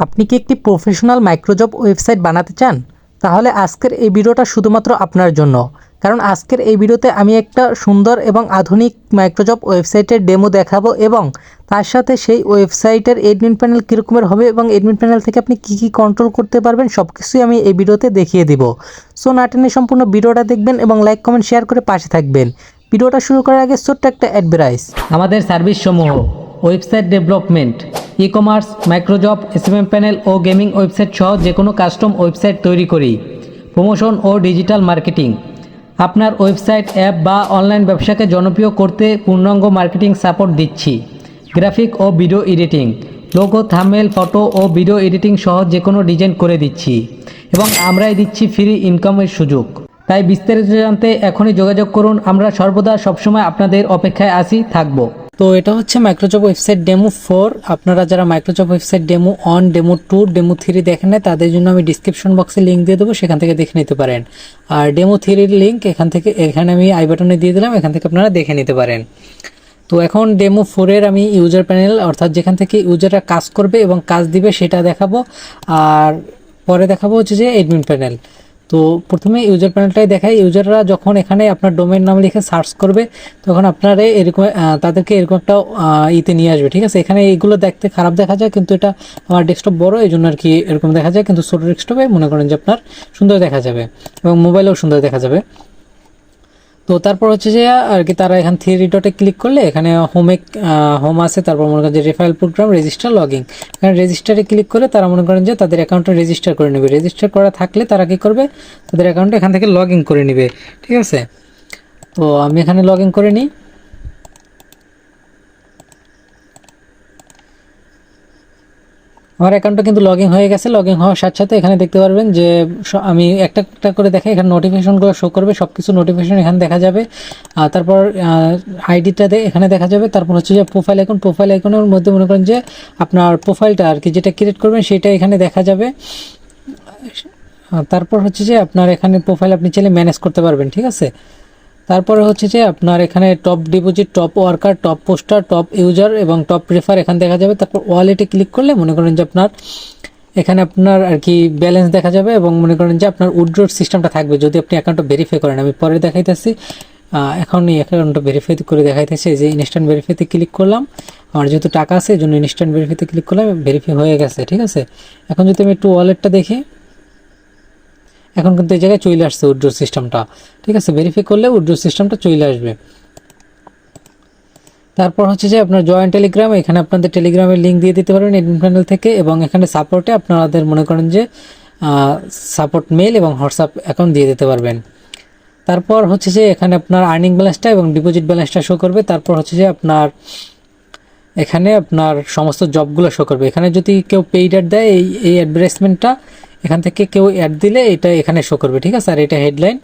আপনি কি একটি প্রফেশনাল মাইক্রোজব ওয়েবসাইট বানাতে চান? তাহলে আজকের এই ভিডিওটা শুধুমাত্র আপনার জন্য। কারণ আজকের এই ভিডিওতে আমি একটা সুন্দর এবং আধুনিক মাইক্রোজব ওয়েবসাইটের ডেমো দেখাবো এবং তার সাথে সেই ওয়েবসাইটের অ্যাডমিন প্যানেল কীরকমের হবে এবং অ্যাডমিন প্যানেল থেকে আপনি কী কন্ট্রোল করতে পারবেন সব কিছুই আমি এই ভিডিওতে দেখিয়ে দিব। সো না টেনে সম্পূর্ণ ভিডিওটা দেখবেন এবং লাইক কমেন্ট শেয়ার করে পাশে থাকবেন। ভিডিওটা শুরু করার আগে ছোট্ট একটা অ্যাডভাইস। আমাদের সার্ভিস সমূহ website development, e-commerce, microjob, SMM panel ও গেমিং ওয়েবসাইট সহ যে কোনো কাস্টম ওয়েবসাইট তৈরি করি। প্রমোশন ও ডিজিটাল মার্কেটিং, আপনার ওয়েবসাইট, অ্যাপ বা অনলাইন ব্যবসাকে জনপ্রিয় করতে পূর্ণাঙ্গ মার্কেটিং সাপোর্ট দিচ্ছি। গ্রাফিক ও video editing, logo, thumbnail, photo ও ভিডিও এডিটিং সহ যে কোনো ডিজাইন করে দিচ্ছি এবং আমরাই দিচ্ছি ফ্রি ইনকামের সুযোগ। তাই বিস্তারিত জানতে এখনই যোগাযোগ করুন। আমরা সর্বদা সবসময় আপনাদের অপেক্ষায় থাকবো। তো এটা হচ্ছে মাইক্রোজব ওয়েবসাইট ডেমো 4। আপনারা যারা microjob website demo 1, demo 2, demo 3 দেখেন না, তাদের জন্য আমি ডিসক্রিপশন বক্সে লিঙ্ক দিয়ে দেবো, সেখান থেকে দেখে নিতে পারেন। আর ডেমো 3-এর লিঙ্ক এখানে আমি আই বাটনে দিয়ে দিলাম, এখান থেকে আপনারা দেখে নিতে পারেন। তো এখন ডেমো 4-এর আমি ইউজার প্যানেল, অর্থাৎ যেখান থেকে ইউজাররা কাজ করবে এবং কাজ দিবে সেটা দেখাবো, আর পরে দেখাবো হচ্ছে যে অ্যাডমিন প্যানেল। তো প্রথমে ইউজার প্যানেলটাই দেখাই। ইউজাররা যখন এখানে আপনার ডোমেইন নাম লিখে সার্চ করবে তখন আপনারা এরকম তাদেরকে এরকম একটা ইতে নিয়ে আসবে, ঠিক আছে। এখানে এইগুলো দেখতে খারাপ দেখা যায়, কিন্তু এটা আমার ডেস্কটপ বড়, এই জন্য আর কি এরকম দেখা যায়, কিন্তু ছোটো ডেস্কটপে মনে করেন যে আপনার সুন্দর দেখা যাবে এবং মোবাইলেও সুন্দর দেখা যাবে। তো তারপর হচ্ছে যে আর কি তারা এখানে থ্রি ডটে ক্লিক করলে এখানে হোম আছে, তারপর মনে করেন যে রেফারেল প্রোগ্রাম, রেজিস্টার, লগইন। এখানে রেজিস্টারে ক্লিক করে তারা মনে করেন যে তাদের অ্যাকাউন্টটা রেজিস্টার করে নেবে। রেজিস্টার করা থাকলে তারা কী করবে, তাদের অ্যাকাউন্টে এখান থেকে লগ ইন করে নেবে, ঠিক আছে। তো আমি এখানে লগ ইন করে নিই। আমার অ্যাকাউন্টটা কিন্তু লগ ইন হয়ে গেছে। লগ ইন হওয়ার সাথে সাথে এখানে দেখতে পারবেন যে আমি একটা একটা করে দেখাই, এখানে নোটিফিকেশনগুলো শো করবে, সব কিছু নোটিফিকেশন এখানে দেখা যাবে। তারপর আইডিটা এখানে দেখা যাবে। তারপর হচ্ছে যে প্রোফাইল আইকনের মধ্যে মনে করেন যে আপনার প্রোফাইলটা আর কি যেটা ক্রিয়েট করবেন সেটা এখানে দেখা যাবে। তারপর হচ্ছে যে আপনার এখানে প্রোফাইল আপনি চাইলে ম্যানেজ করতে পারবেন, ঠিক আছে। তারপরে হচ্ছে যে আপনার এখানে top deposit, top worker, top poster, top user এবং টপ রেফার এখানে দেখা যাবে। তারপর ওয়ালেটে ক্লিক করলে মনে করেন যে আপনার এখানে আপনার আর কি ব্যালেন্স দেখা যাবে এবং মনে করেন যে আপনার উইথড্র সিস্টেমটা থাকবে যদি আপনি অ্যাকাউন্টটা ভেরিফাই করেন। আমি পরে দেখাইতেছি, এখন এই অ্যাকাউন্টটা ভেরিফাই করে দেখাইতেছি। যে ইনস্ট্যান্ট ভেরিফাইতে ক্লিক করলাম, আমার যেহেতু টাকা আছে এই জন্য ইনস্ট্যান্ট ভেরিফাইতে ক্লিক করলাম, ভেরিফাই হয়ে গেছে, ঠিক আছে। এখন যদি আমি একটু ওয়ালেটটা দেখি, এখন কিন্তু এই জায়গায় চলে আসছে উইথড্র সিস্টেমটা, ঠিক আছে। ভেরিফাই করলে উইথড্র সিস্টেমটা চলে আসবে। তারপর হচ্ছে যে আপনার জয়েন টেলিগ্রাম, এখানে আপনাদের টেলিগ্রামের লিঙ্ক দিয়ে দিতে পারবেন অ্যাডমিন প্যানেল থেকে, এবং এখানে সাপোর্টে আপনাদের মনে করেন যে সাপোর্ট মেল এবং হোয়াটসঅ্যাপ অ্যাকাউন্ট দিয়ে দিতে পারবেন। তারপর হচ্ছে যে এখানে আপনার আর্নিং ব্যালেন্সটা এবং ডিপোজিট ব্যালেন্সটা শো করবে। তারপর হচ্ছে যে আপনার এখানে আপনার সমস্ত জবগুলো শো করবে। এখানে যদি কেউ পেইড অ্যাড দেয়, এই অ্যাডভার্টাইজমেন্টটা এখান থেকে কেউ অ্যাড দিলে এটা এখানে শো করবে, ঠিক আছে। আর এটা হেডলাইন।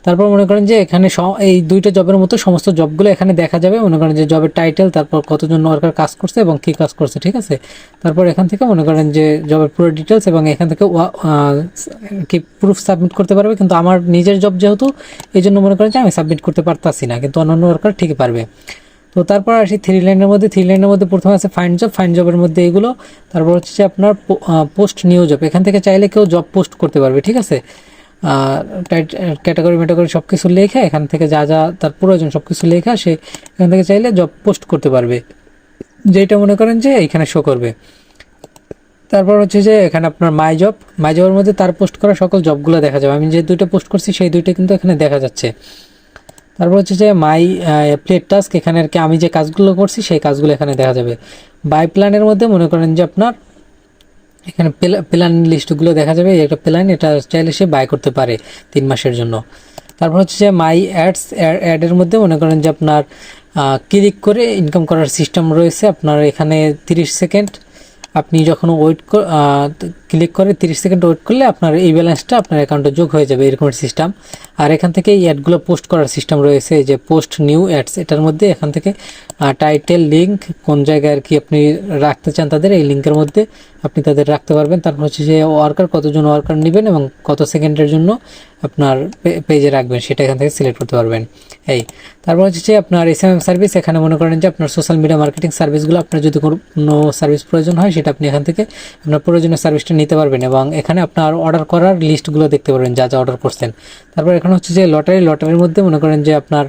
তারপর মনে করেন যে এখানে এই দুইটা জবের মতো সমস্ত জবগুলো এখানে দেখা যাবে। মনে করেন যে জবের টাইটেল, তারপর কতজন ওয়ার্কার কাজ করছে এবং কী কাজ করছে, ঠিক আছে। তারপর এখান থেকে মনে করেন যে জবের পুরো ডিটেলস, এবং এখান থেকে কি প্রুফ সাবমিট করতে পারবে। কিন্তু আমার নিজের জব যেহেতু, এই জন্য মনে করেন যে আমি সাবমিট করতে পারতাছি না, কিন্তু অন্যান্য ওয়ার্কার ঠিকই পারবে। তো তারপর আসি থ্রি লাইনের মধ্যে প্রথমে আছে ফাইন্ড জবের মধ্যে এগুলো। তারপর হচ্ছে যে আপনার পোস্ট নিউ জব, এখান থেকে চাইলে কেউ জব পোস্ট করতে পারবে, ঠিক আছে। ক্যাটাগরি সব কিছু লেখা, এখান থেকে যা যা তার প্রয়োজন সব কিছু লেখা, সে এখান থেকে চাইলে জব পোস্ট করতে পারবে, যেটা মনে করেন যে এখানে শো করবে। তারপর হচ্ছে যে এখানে আপনার মাই জবের মধ্যে তার পোস্ট করা সকল জবগুলো দেখা যাবে। আমি যে দুইটা পোস্ট করছি সেই দুইটা কিন্তু এখানে দেখা যাচ্ছে। তারপর হচ্ছে যে মাই প্লেট টাস্ক, এখানে আর কি আমি যে কাজগুলো করছি সেই কাজগুলো এখানে দেখা যাবে। বাই প্ল্যানের মধ্যে মনে করেন যে আপনার এখানে প্ল্যান লিস্টগুলো দেখা যাবে। একটা প্ল্যান, এটা চাইলে সে বাই করতে পারে 3 মাসের জন্য। তারপর হচ্ছে যে মাই অ্যাডের মধ্যে মনে করেন যে আপনার ক্লিক করে ইনকাম করার সিস্টেম রয়েছে। আপনার এখানে 30 সেকেন্ড আপনি যখন ক্লিক করে 30 সেকেন্ড ওয়েট করলে আপনার এই ব্যালেন্সটা আপনার অ্যাকাউন্টে যোগ হয়ে যাবে, এরকম সিস্টেম। আর এখান থেকে এই অ্যাডগুলো পোস্ট করার সিস্টেম রয়েছে, যে পোস্ট নিউ অ্যাডস, এটার মধ্যে এখান থেকে টাইটেল, লিঙ্ক, কোন জায়গায় আর কি আপনি রাখতে চান তাদের, এই লিঙ্কের মধ্যে আপনি তাদের রাখতে পারবেন। তারপর হচ্ছে যে ওয়ার্কার, কতজন ওয়ার্কার নেবেন এবং কত সেকেন্ডের জন্য আপনার পেজে রাখবেন সেটা এখান থেকে সিলেক্ট করতে পারবেন। এই তারপর হচ্ছে যে আপনার এসএমএম সার্ভিস, এখানে মনে করেন যে আপনার সোশ্যাল মিডিয়া মার্কেটিং সার্ভিসগুলো, আপনার যদি কোনো সার্ভিস প্রয়োজন হয় সেটা আপনি এখান থেকে আপনার প্রয়োজনীয় সার্ভিসটা নিতে পারবেন এবং এখানে আপনার অর্ডার করার লিস্টগুলো দেখতে পারবেন যা যা অর্ডার করছেন। তারপর এখানে হচ্ছে যে লটারির মধ্যে মনে করেন যে আপনার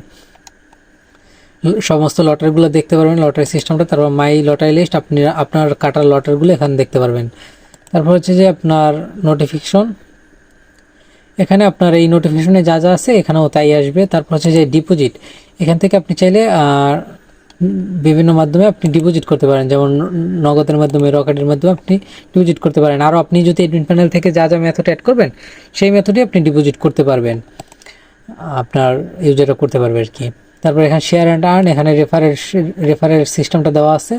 সমস্ত লটারিগুলো দেখতে পারবেন, লটারি সিস্টেমটা। তারপর মাই লটারি লিস্ট, আপনি আপনার কাটার লটারিগুলো এখানে দেখতে পারবেন। তারপর হচ্ছে যে আপনার নোটিফিকেশন, এখানে আপনার এই নোটিফিকেশনে যা যা আছে এখানেও তাই আসবে। তারপর হচ্ছে যে ডিপোজিট, এখান থেকে আপনি চাইলে বিভিন্ন মাধ্যমে আপনি ডিপোজিট করতে পারেন, যেমন নগদের মাধ্যমে, রকেটের মাধ্যমে আপনি ডিপোজিট করতে পারেন। আরও আপনি যদি এডমিন প্যানেল থেকে যা যা মেথড অ্যাড করবেন সেই মেথডে আপনি ডিপোজিট করতে পারবেন, আপনার ইউজাররা করতে পারবে আর কি। তারপর এখানে শেয়ার অ্যান্ড আর্ন, এখানে রেফারের সিস্টেমটা দেওয়া আছে।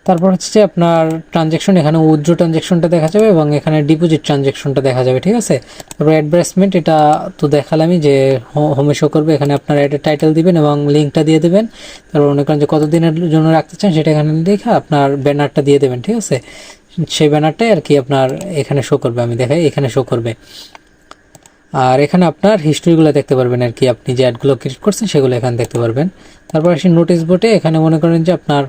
তারপর হচ্ছে যে আপনার ট্রানজ্যাকশন, এখানে উইথড্র ট্রানজ্যাকশনটা দেখা যাবে এবং এখানে ডিপোজিট ট্রানজ্যাকশনটা দেখা যাবে, ঠিক আছে। তারপর অ্যাডভার্টাইজমেন্ট, এটা তো দেখালামই যে হোমে শো করবে, এখানে আপনার অ্যাডের টাইটেল দিবেন এবং লিঙ্কটা দিয়ে দেবেন। তারপর মনে করেন যে কতদিনের জন্য রাখতে চান সেটা এখানে লিখে আপনার ব্যানারটা দিয়ে দেবেন, ঠিক আছে। সেই ব্যানারটাই আর কি আপনার এখানে শো করবে, আমি দেখাই, এখানে শো করবে। আর এখানে আপনার হিস্ট্রিগুলো দেখতে পারবেন আর কি, আপনি যে অ্যাডগুলো ক্রিয়েট করছেন সেগুলো এখানে দেখতে পারবেন। তারপর আসি নোটিশ বোর্ডে, এখানে মনে করেন যে আপনার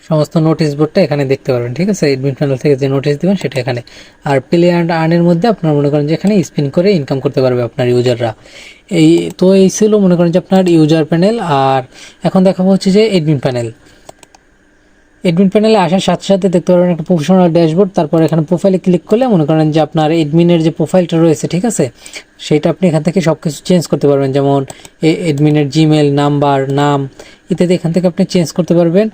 সমস্ত নোটিশ বোর্ডটা এখানে দেখতে পারবেন, ঠিক আছে। এডমিন প্যানেল থেকে যে নোটিশ দিবেন সেটা এখানে। আর প্লে অ্যান্ড আর্নের মধ্যে আপনার মনে করেন যে এখানে স্পিন করে ইনকাম করতে পারবে আপনার ইউজাররা। এই ছিল মনে করেন যে আপনার ইউজার প্যানেল। আর এখন দেখাবো হচ্ছে যে এডমিন প্যানেল। এডমিন প্যানেলে আসার সাথে সাথে দেখতে পারবেন একটা প্রফেশনাল ড্যাশবোর্ড। তারপর এখানে প্রোফাইলে ক্লিক করলে মনে করেন যে আপনার এডমিনের যে প্রোফাইলটা রয়েছে, ঠিক আছে, সেটা আপনি এখান থেকে সব কিছু চেঞ্জ করতে পারবেন, যেমন এডমিনের জিমেল নাম্বার, নাম ইত্যাদি এখান থেকে আপনি চেঞ্জ করতে পারবেন।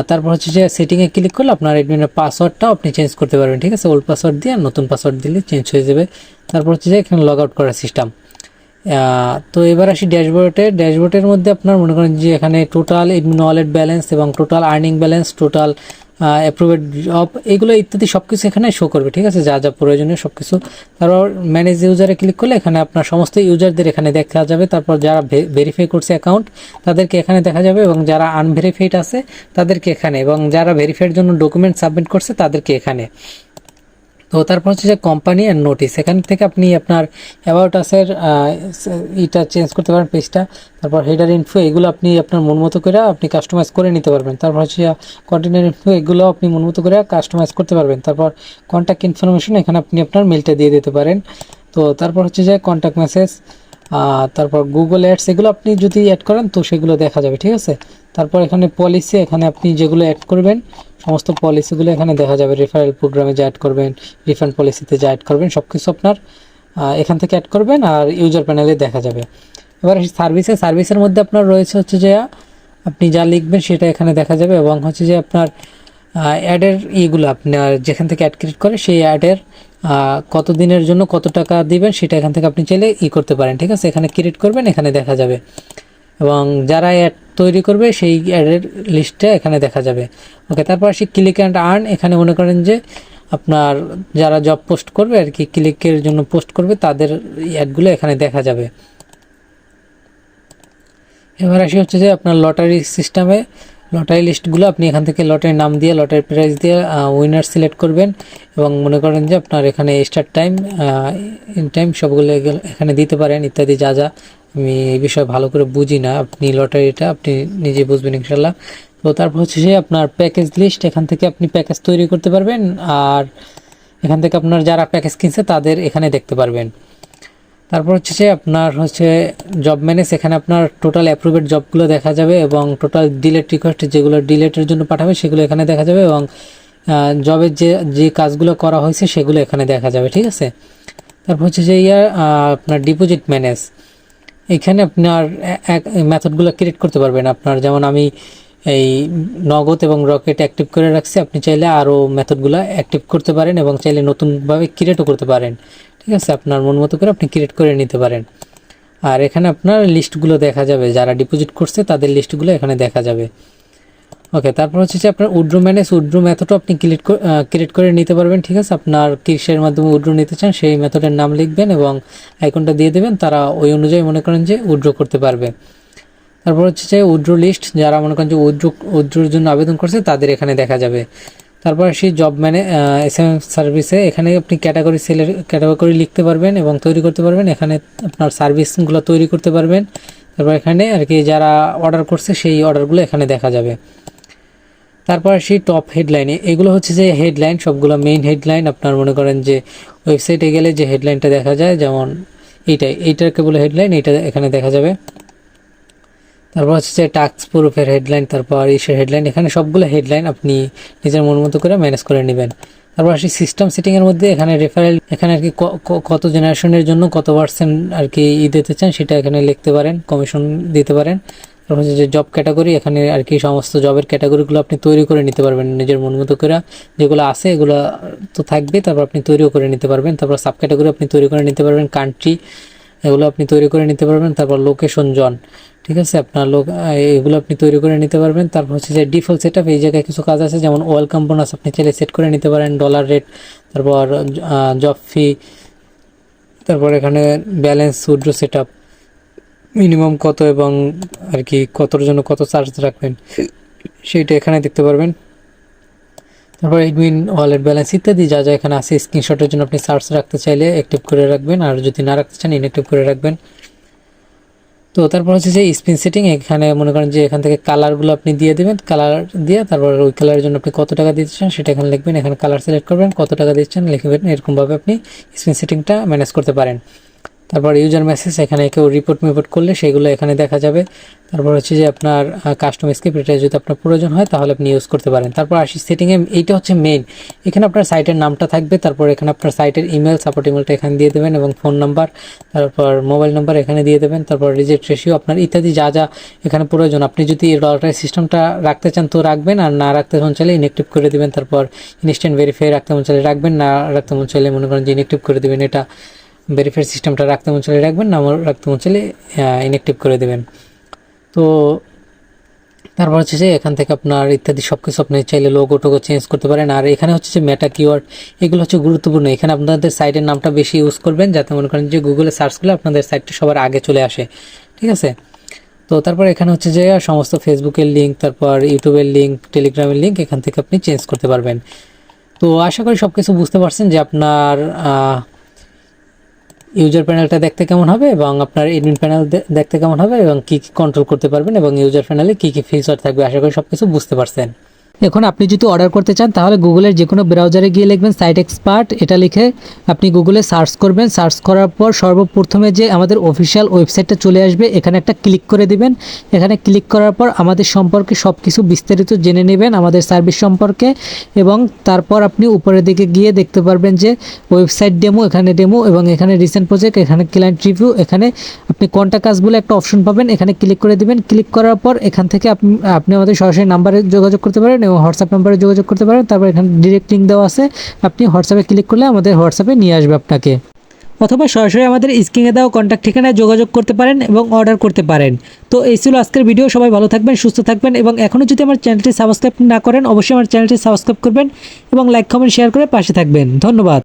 তারপর হচ্ছে যে সেটিংয়ে ক্লিক করলে আপনার এডমিনের পাসওয়ার্ডটাও আপনি চেঞ্জ করতে পারবেন, ঠিক আছে। ওল্ড পাসওয়ার্ড দিয়ে নতুন পাসওয়ার্ড দিলে চেঞ্জ হয়ে যাবে। তারপর হচ্ছে যে এখানে লগ আউট করার সিস্টেম। তো এবার আসি ড্যাশবোর্ডের মধ্যে আপনার মনে করেন যে এখানে টোটাল এডমিন ওয়ালেট ব্যালেন্স এবং total earning balance, total approved job, এগুলো ইত্যাদি সব কিছু এখানে শো করবে, ঠিক আছে, যা যা প্রয়োজনীয় সব কিছু। তারপর ম্যানেজ ইউজারে ক্লিক করলে এখানে আপনার সমস্ত ইউজারদের এখানে দেখা যাবে। তারপর যারা ভেরিফাই করছে অ্যাকাউন্ট তাদেরকে এখানে দেখা যাবে এবং যারা আনভেরিফাইড আছে তাদেরকে এখানে, এবং যারা ভেরিফাইড জন্য ডকুমেন্ট সাবমিট করছে তাদেরকে এখানে। তো তারপর হচ্ছে যে কোম্পানি অ্যান্ড নোটিস, এখান থেকে আপনি আপনার অ্যাবাউট আসের এটা চেঞ্জ করতে পারেন পেজটা। তারপর হেডার ইনফো, এগুলো আপনি আপনার মন মতো করে আপনি কাস্টমাইজ করে নিতে পারবেন। তারপর হচ্ছে কন্টেনার ইনফো, এগুলো আপনি মন মতো করে কাস্টমাইজ করতে পারবেন। তারপর কন্ট্যাক্ট ইনফরমেশন, এখানে আপনি আপনার মেলটা দিয়ে দিতে পারেন। তো তারপর হচ্ছে যে কন্ট্যাক্ট মেসেজ, তারপর গুগল অ্যাডস, এগুলো আপনি যদি অ্যাড করেন তো সেগুলো দেখা যাবে, ঠিক আছে। তারপর এখানে পলিসি, এখানে আপনি যেগুলো অ্যাড করবেন সমস্ত পলিসিগুলো এখানে দেখা যাবে। রেফারেল প্রোগ্রামে যা অ্যাড করবেন, রিফান্ড পলিসিতে যা অ্যাড করবেন সব কিছু আপনার এখান থেকে অ্যাড করবেন আর ইউজার প্যানেলে দেখা যাবে। এবার সার্ভিসের মধ্যে আপনার রয়েছে হচ্ছে যে আপনি যা লিখবেন সেটা এখানে দেখা যাবে এবং হচ্ছে যে আপনার অ্যাডের ইগুলো আপনার যেখান থেকে অ্যাড ক্রিয়েট করে সেই অ্যাডের কত দিনের জন্য কত টাকা দিবেন সেটা এখান থেকে আপনি চাইলে করতে পারেন, ঠিক আছে। এখানে ক্রিয়েট করবেন, এখানে দেখা যাবে এবং যারা অ্যাড তৈরি করবে সেই অ্যাডের লিস্টটা এখানে দেখা যাবে। ওকে, তারপর আসি ক্লিক অ্যান্ড আর্ন। এখানে মনে করেন যে আপনার যারা জব পোস্ট করবে আর কি, ক্লিকের জন্য পোস্ট করবে তাদের অ্যাডগুলো এখানে দেখা যাবে। এবার আসি হচ্ছে যে আপনার লটারি সিস্টেমে লটারি লিস্টগুলো আপনি এখান থেকে লটারির নাম দিয়ে, লটারি প্রাইস দিয়ে উইনার সিলেক্ট করবেন এবং মনে করেন যে আপনার এখানে স্টার্ট টাইম, ইন টাইম সবগুলো এখানে দিতে পারেন ইত্যাদি যা যা। আমি এই বিষয়ে ভালো করে বুঝি না, আপনি লটারিটা আপনি নিজে বুঝবেন ইনশাল্লাহ। তো তারপর হচ্ছে যে আপনার প্যাকেজ লিস্ট, এখান থেকে আপনি প্যাকেজ তৈরি করতে পারবেন আর এখান থেকে আপনার যারা প্যাকেজ কিনছে তাদের এখানে দেখতে পারবেন। তারপর হচ্ছে যে আপনার হচ্ছে জব ম্যানেজ, এখানে আপনার টোটাল অ্যাপ্রুভেড জবগুলো দেখা যাবে এবং টোটাল ডিলেট রিকোয়েস্ট যেগুলো ডিলেটের জন্য পাঠাবে সেগুলো এখানে দেখা যাবে এবং জবের যে কাজগুলো করা হয়েছে সেগুলো এখানে দেখা যাবে, ঠিক আছে। তারপর হচ্ছে যে আপনার ডিপোজিট ম্যানেজ, এখানে আপনার মেথডগুলো ক্রিয়েট করতে পারবেন আপনার, যেমন আমি এই নগদ এবং রকেট অ্যাক্টিভ করে রাখছি, আপনি চাইলে আরও মেথডগুলো অ্যাক্টিভ করতে পারেন এবং চাইলে নতুনভাবে ক্রিয়েটও করতে পারেন, ঠিক আছে। আপনার মন মতো করে আপনি ক্রিয়েট করে নিতে পারেন। আর এখানে আপনার লিস্টগুলো দেখা যাবে, যারা ডিপোজিট করছে তাদের লিস্টগুলো এখানে দেখা যাবে। ওকে, তারপর হচ্ছে যে আপনার উইথড্র ম্যানেজ, উইথড্র মেথডও আপনি ক্রিয়েট করে নিতে পারবেন, ঠিক আছে। আপনার কিসের মাধ্যমে উইথড্র নিতে চান সেই মেথডের নাম লিখবেন এবং আইকনটা দিয়ে দেবেন, তারা ওই অনুযায়ী মনে করেন যে উইথড্র করতে পারবে। তারপর হচ্ছে যে উইথড্র লিস্ট, যারা মনে করেন যে উইথড্রর জন্য আবেদন করছে তাদের এখানে দেখা যাবে। তারপর আসি জব SMS সার্ভিসে। এখানে আপনি ক্যাটাগরি লিখতে পারবেন এবং তৈরি করতে পারবেন। এখানে আপনার সার্ভিসগুলো তৈরি করতে পারবেন। তারপর এখানে আর কি যারা অর্ডার করছে সেই অর্ডারগুলো এখানে দেখা যাবে। তারপর আসি টপ হেডলাইনে। এগুলো হচ্ছে যে হেডলাইন, সবগুলো মেইন হেডলাইন। আপনার মনে করেন যে ওয়েবসাইটে গেলে যে হেডলাইনটা দেখা যায়, যেমন এইটার কেবল হেডলাইন, এইটা এখানে দেখা যাবে। তারপর হচ্ছে যে টাস্ক প্রুফের হেডলাইন, তারপর ইসের হেডলাইন। এখানে সবগুলো হেডলাইন আপনি নিজের মন মতো করে ম্যানেজ করে নেবেন। তারপর আসি সিস্টেম সেটিংয়ের মধ্যে। এখানে রেফারেল, এখানে আর কি কত জেনারেশনের জন্য কত পার্সেন্ট আর কি দিতে চান সেটা এখানে লিখতে পারেন, কমিশন দিতে পারেন। তারপর হচ্ছে যে জব ক্যাটাগরি, এখানে আর কি সমস্ত জবের ক্যাটাগরিগুলো আপনি তৈরি করে নিতে পারবেন নিজের মন মতো করে। যেগুলো আছে এগুলো তো থাকবে, তারপর আপনি তৈরিও করে নিতে পারবেন। তারপর সাব ক্যাটাগরি আপনি তৈরি করে নিতে পারবেন। কান্ট্রি এগুলো আপনি তৈরি করে নিতে পারবেন। তারপর লোকেশন জন, ঠিক আছে, আপনার এগুলো আপনি তৈরি করে নিতে পারবেন। তারপর হচ্ছে যে ডিফল্ট সেট আপ, এই জায়গায় কিছু কাজ আছে, যেমন ওয়েলকাম বোনাস আপনি চাইলে সেট করে নিতে পারেন, ডলার রেট, তারপর জব ফি, তারপর এখানে balance withdraw set up, minimum কত এবং আর কি কতর জন্য কত চার্জ রাখবেন সেইটা এখানে দেখতে পারবেন। তারপর এডমিন ওয়ালেট ব্যালেন্স ইত্যাদি যা যা এখানে আছে, স্ক্রিনশটের জন্য আপনি চার্জ রাখতে চাইলে অ্যাক্টিভ করে রাখবেন, আর যদি না রাখতে চান ইনঅ্যাক্টিভ করে রাখবেন। তো তারপর হচ্ছে যে স্পিন সেটিং, এখানে মনে করেন যে এখান থেকে কালারগুলো আপনি দিয়ে দেবেন, কালার দিয়ে তারপর ওই কালারের জন্য আপনি কত টাকা দিতে চান সেটা এখানে লিখবেন। এখানে কালার সিলেক্ট করবেন, কত টাকা দিচ্ছেন লিখবেন। এরকমভাবে আপনি স্পিন সেটিংটা ম্যানেজ করতে পারেন। তারপর ইউজার মেসেজ, এখানে কেউ রিপোর্ট করলে সেগুলো এখানে দেখা যাবে। তারপর হচ্ছে যে আপনার কাস্টম স্ক্রিপ্ট, এটা যদি আপনার প্রয়োজন হয় তাহলে আপনি ইউজ করতে পারেন। তারপর আসি সেটিংয়ে, এইটা হচ্ছে মেইন। এখানে আপনার সাইটের নামটা থাকবে, তারপর এখানে আপনার সাইটের ইমেল, সাপোর্ট ইমেলটা এখানে দিয়ে দেবেন এবং ফোন নাম্বার, তারপর মোবাইল নাম্বার এখানে দিয়ে দেবেন। তারপর রিজেক্ট রেশিও আপনার ইত্যাদি যা যা এখানে প্রয়োজন। আপনি যদি লটারি সিস্টেমটা রাখতে চান তো রাখবেন, আর না রাখতে মন চাইলে ইনঅ্যাক্টিভ করে দেবেন। তারপর ইনস্ট্যান্ট ভেরিফাই রাখতে মন চাইলে রাখবেন, না রাখতে মন চাইলে মনে করেন যে ইনঅ্যাক্টিভ করে দেবেন। এটা ভেরিফাই সিস্টেমটা রাখতে মন চাইলে রাখবেন, না রাখতে মন চাইলে ইনঅ্যাক্টিভ করে দেবেন। তো তারপর হচ্ছে যে এখান থেকে আপনার ইত্যাদি সব কিছু আপনি চাইলে লোগো টোগো চেঞ্জ করতে পারেন। আর এখানে হচ্ছে যে মেটা কিওয়ার্ড, এগুলো হচ্ছে গুরুত্বপূর্ণ। এখানে আপনাদের সাইটের নামটা বেশি ইউজ করবেন, যাতে মনে করেন যে গুগলে সার্চ করলে আপনাদের সাইটটা সবার আগে চলে আসে, ঠিক আছে। তো তারপর এখানে হচ্ছে যে সমস্ত ফেসবুকের লিঙ্ক, তারপর ইউটিউবের লিঙ্ক, টেলিগ্রামের লিঙ্ক এখান থেকে আপনি চেঞ্জ করতে পারবেন। তো আশা করি সব কিছু বুঝতে পারছেন যে আপনার ইউজার প্যানেলটা দেখতে কেমন হবে এবং আপনার এডমিন প্যানেল দেখতে কেমন হবে এবং কী কী কন্ট্রোল করতে পারবেন এবং ইউজার প্যানেলে কী কী ফিচার থাকবে। আশা করি সব কিছু বুঝতে পারছেন। এখন আপনি যদি অর্ডার করতে চান তাহলে গুগলের যে কোনো ব্রাউজারে গিয়ে লিখবেন সাইট এক্সপার্ট, এটা লিখে আপনি গুগলে সার্চ করবেন। সার্চ করার পর সর্বপ্রথমে যে আমাদের অফিসিয়াল ওয়েবসাইটটা চলে আসবে, এখানে একটা ক্লিক করে দিবেন। এখানে ক্লিক করার পর আমাদের সম্পর্কে সব কিছু বিস্তারিত জেনে নেবেন, আমাদের সার্ভিস সম্পর্কে। এবং তারপর আপনি উপরের দিকে গিয়ে দেখতে পারবেন যে ওয়েবসাইট ডেমো, এখানে ডেমো এবং এখানে রিসেন্ট প্রজেক্ট, এখানে ক্লায়েন্ট রিভিউ, এখানে আপনি কন্টাক্ট আস বলে একটা অপশন পাবেন, এখানে ক্লিক করে দিবেন। ক্লিক করার পর এখান থেকে আপনি আমাদের সরাসরি নাম্বারে যোগাযোগ করতে পারেন এবং হোয়াটসঅ্যাপ নাম্বারে যোগাযোগ করতে পারেন। তারপর এখানে ডিরেক্ট লিঙ্ক দেওয়া আছে, আপনি হোয়াটসঅ্যাপে ক্লিক করলে আমাদের হোয়াটসঅ্যাপে নিয়ে আসবে আপনাকে, অথবা সরাসরি আমাদের স্ক্রিনে দেওয়া কন্ট্যাক্ট ঠিকানায় যোগাযোগ করতে পারেন এবং অর্ডার করতে পারেন। তো এই ছিল আজকের ভিডিও। সবাই ভালো থাকবেন, সুস্থ থাকবেন এবং এখনও যদি আমার চ্যানেলটি সাবস্ক্রাইব না করেন অবশ্যই আমার চ্যানেলটি সাবস্ক্রাইব করবেন এবং লাইক কমেন্ট শেয়ার করে পাশে থাকবেন। ধন্যবাদ।